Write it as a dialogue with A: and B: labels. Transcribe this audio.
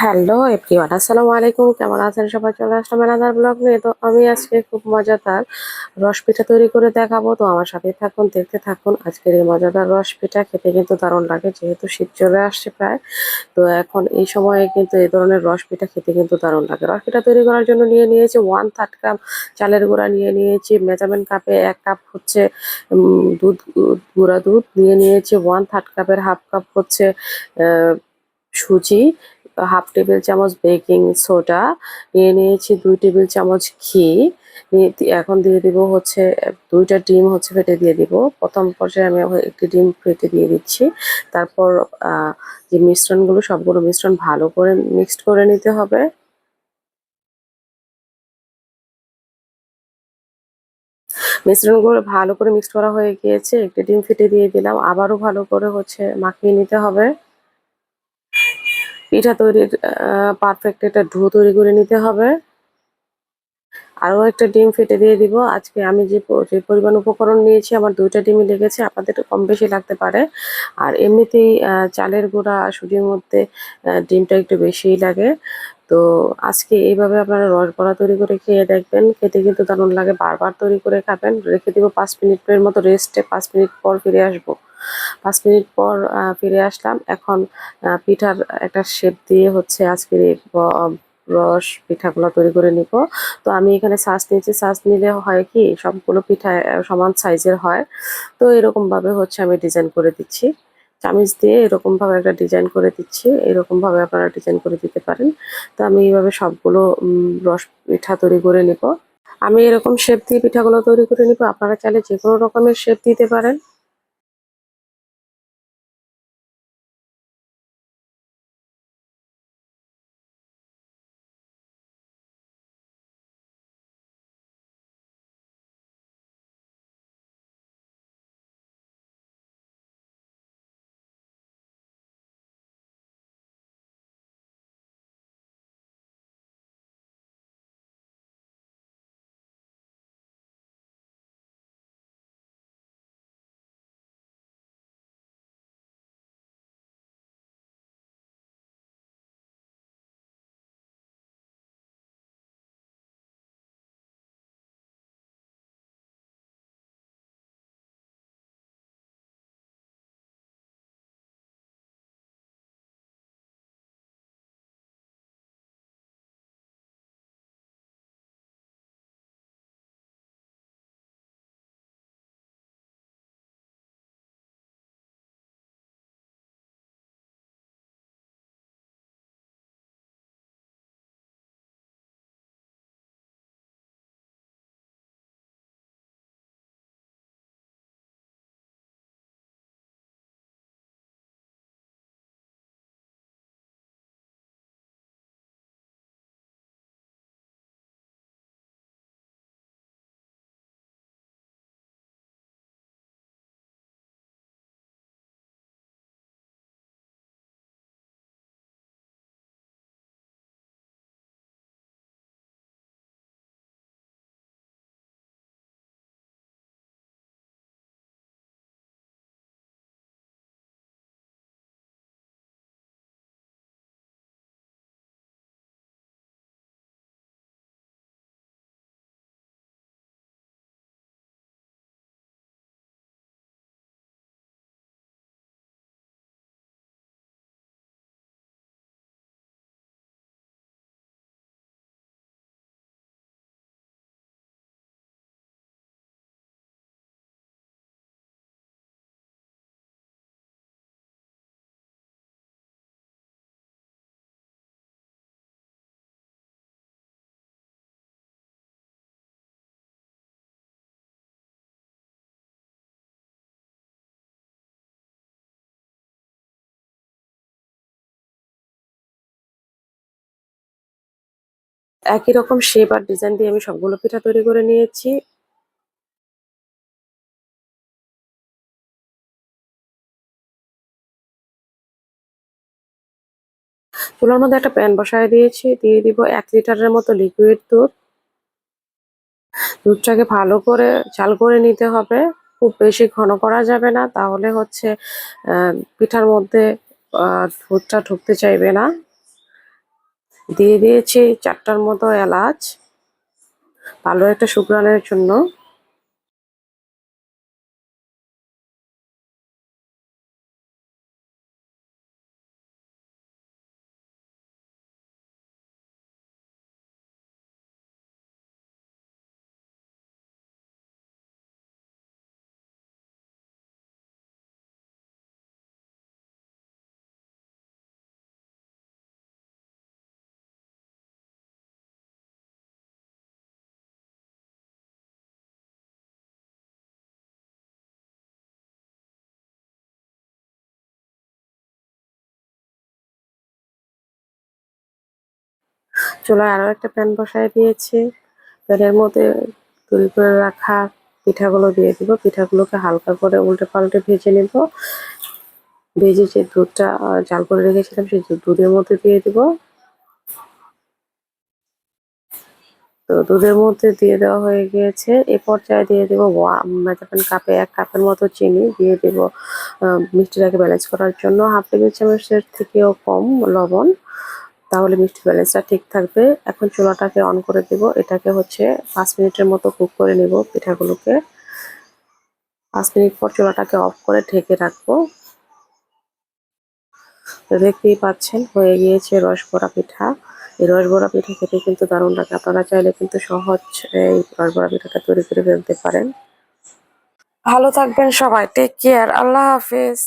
A: Hello everyone, আসসালামু আলাইকুম। কেমন আছেন সবাই? চলে আসলাম অ্যানাদার ব্লগ নিয়ে। তো আমি আজকে খুব মজাদার রস পিঠা তৈরি করে দেখাবো। তো আমার সাথেই থাকুন, দেখতে থাকুন। আজকের এই মজাদার রস পিঠা খেতে কিন্তু দারুণ লাগে, যেহেতু শীত চলে আসছে প্রায়। তো এখন এই সময়ে কিন্তু এই ধরনের রস পিঠা খেতে কিন্তু দারুণ লাগে। রস পিঠা তৈরি করার জন্য নিয়ে নিয়েছি 1/3 কাপ চালের গুঁড়া, নিয়ে নিয়েছি মেজারমেন্ট কাপে 1 কাপ হচ্ছে দুধ, গুঁড়া দুধ নিয়ে নিয়েছি। 1/3 কাপের হাফ কাপ হচ্ছে সুজি, হাফ টেবিল চামচ বেকিং সোডা নিয়ে নিয়েছি, 2 টেবিল চামচ ঘি এখন দিয়ে দিব হচ্ছে 2টা ডিম হচ্ছে ফেটে দিয়ে দিব। প্রথম পর্যায়ে আমি একটি ডিম ফেটে দিয়ে দিচ্ছি। তারপর যে মিশ্রণগুলো, সবগুলো মিশ্রণ ভালো করে মিক্সড করে নিতে হবে। মিশ্রণগুলো ভালো করে মিক্সড করা হয়ে গিয়েছে, একটি ডিম ফেটে দিয়ে দিলাম। আবারও ভালো করে হচ্ছে মাখিয়ে নিতে হবে। পিঠা তৈরির পারফেক্ট একটা ডো তৈরি করে নিতে হবে। আরও একটা ডিম ফেটে দিয়ে দিব। আজকে আমি যে পরিমাণ উপকরণ নিয়েছি, আমার 2টা ডিমই লেগেছে, আপনাদের একটু কম বেশি লাগতে পারে। আর এমনিতেই চালের গুঁড়া আর সুজির মধ্যে ডিমটা একটু বেশিই লাগে। তো আজকে এইভাবে আপনারা রসবড়া তৈরি করে খেয়ে দেখবেন, খেতে কিন্তু দারুণ লাগে। বারবার তৈরি করে খাবেন। রেখে দিব 5 মিনিটের মতো রেস্টে। 5 মিনিট পর ফিরে আসবো। 5 মিনিট পর ফিরে আসলাম। এখন পিঠার একটা শেপ দিয়ে হচ্ছে আজকের এই রস পিঠাগুলো তৈরি করে নিব। তো আমি এখানে ছাঁচ নিয়েছি। ছাঁচ নিলে হয় কি, সবগুলো পিঠা সমান সাইজের হয়। তো এরকম ভাবে হচ্ছে আমি ডিজাইন করে দিচ্ছি। চামিচ দিয়ে এরকম ভাবে একটা ডিজাইন করে দিচ্ছি। এরকম ভাবে আপনারা ডিজাইন করে দিতে পারেন। তো আমি এইভাবে সবগুলো রস পিঠা তৈরি করে নিব। আমি এরকম শেপ দিয়ে পিঠাগুলো তৈরি করে নিব। আপনারা চাইলে যে কোনো রকমের শেপ দিতে পারেন। একই রকম শেপ আর ডিজাইন দিয়ে আমি সবগুলো পিঠা তৈরি করে নিয়েছি। চুলার মধ্যে একটা প্যান বসায় দিয়েছি। দিয়ে দিব 1 লিটারের মতো লিকুইড দুধ। দুধটাকে ভালো করে জাল করে নিতে হবে। খুব বেশি ঘন করা যাবে না, তাহলে হচ্ছে পিঠার মধ্যে দুধটা ঢুকতে চাইবে না। দিয়ে দিয়েছি 4টার মতো এলাচ, ভালো একটা সুঘ্রাণের জন্য। চুলায় আরো একটা প্যান বসায় দিয়েছি। প্যানের মধ্যে তৈরি করে রাখা পিঠাগুলো দিয়ে দিব। পিঠাগুলোকে হালকা করে উল্টে পাল্টে ভেজে নেব। ভেজে যে দুধটা জাল করে রেখেছিলাম সেই দুধের মধ্যে দিয়ে দিব। তো দুধের মধ্যে দিয়ে দেওয়া হয়ে গিয়েছে। এ পর্যায়ে দিয়ে দেবো মেজারমেন্ট কাপে 1 কাপের মতো চিনি দিয়ে দেব। মিষ্টিটাকে ব্যালেন্স করার জন্য হাফ টেবিল চামচের থেকেও কম লবণ, তাহলে মিষ্টি ব্যালেন্সটা ঠিক থাকবে। এখন চুলাটাকে অন করে দেব। এটাকে হচ্ছে 5 মিনিটের মতো কুক করে নেব পিঠাগুলোকে। 5 মিনিট পর চুলাটাকে অফ করে ঢেকে রাখবো। তো দেখতেই পাচ্ছেন হয়ে গিয়েছে রসবড়া পিঠা। এই রসবড়া পিঠা খেতে কিন্তু দারুণ লাগে। আপনারা চাইলে কিন্তু সহজ এই রসবড়া পিঠাটা তৈরি করে ফেলতে পারেন। ভালো থাকবেন সবাই। Take care. আল্লাহ হাফেজ।